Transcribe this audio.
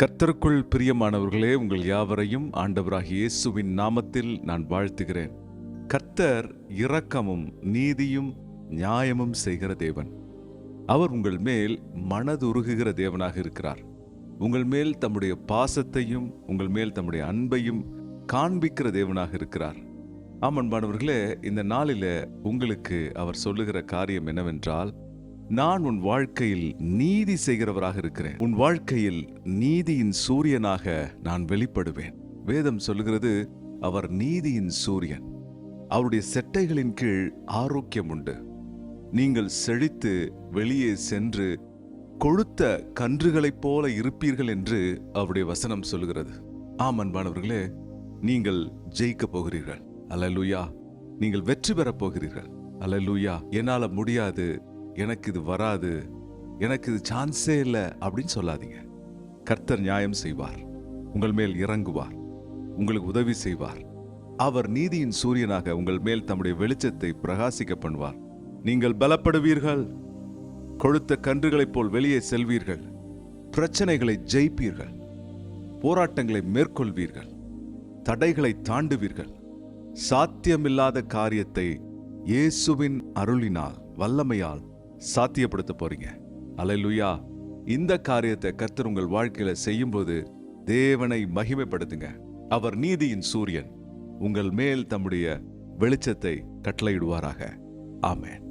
கர்த்தருக்குள் பிரியமானவர்களே, உங்கள் யாவரையும் ஆண்டவராகிய இயேசுவின் நாமத்தில் நான் வாழ்த்துகிறேன். கர்த்தர் இரக்கமும் நீதியும் நியாயமும் செய்கிற தேவன். அவர் உங்கள் மேல் மனதுருகுகிற தேவனாக இருக்கிறார். உங்கள் மேல் தம்முடைய பாசத்தையும் உங்கள் மேல் தம்முடைய அன்பையும் காண்பிக்கிற தேவனாக இருக்கிறார். அன்பானவர்களே, இந்த நாளில உங்களுக்கு அவர் சொல்லுகிற காரியம் என்னவென்றால், நான் உன் வாழ்க்கையில் நீதி செய்கிறவராக இருக்கிறேன். உன் வாழ்க்கையில் நீதியின் சூரியனாக நான் வெளிப்படுவேன். வேதம் சொல்லுகிறது, அவர் நீதியின் சூரியன். அவருடைய செட்டைகளின் கீழ் ஆரோக்கியம் உண்டு. நீங்கள் செழித்து வெளியே சென்று கொழுத்த கன்றுகளைப் போல இருப்பீர்கள் என்று அவருடைய வசனம் சொல்லுகிறது. அன்பானவர்களே, நீங்கள் ஜெயிக்க போகிறீர்கள். அல்லேலூயா. நீங்கள் வெற்றி பெறப் போகிறீர்கள். அல்லேலூயா. என்னால முடியாது, எனக்கு இது வராது, எனக்கு இது சான்ஸே இல்லை அப்படின்னு சொல்லாதீங்க. கர்த்தர் நியாயம் செய்வார், உங்கள் மேல் இறங்குவார், உங்களுக்கு உதவி செய்வார். அவர் நீதியின் சூரியனாக உங்கள் மேல் தம்முடைய வெளிச்சத்தை பிரகாசிக்க பண்ணுவார். நீங்கள் பலப்படுவீர்கள், கொழுத்த கன்றுகளைப் போல் வெளியே செல்வீர்கள், பிரச்சனைகளை ஜெயிப்பீர்கள், போராட்டங்களை மேற்கொள்வீர்கள், தடைகளை தாண்டுவீர்கள். சாத்தியமில்லாத காரியத்தை இயேசுவின் அருளினால் வல்லமையால் சாத்தியப்படுத்த போறீங்க. அல்லேலூயா. இந்த காரியத்தை கர்த்தர் உங்கள் வாழ்க்கையில செய்யும்போது தேவனை மகிமைப்படுத்துங்க. அவர் நீதியின் சூரியன். உங்கள் மேல் தம்முடைய வெளிச்சத்தை கட்டளையிடுவாராக. ஆமென்.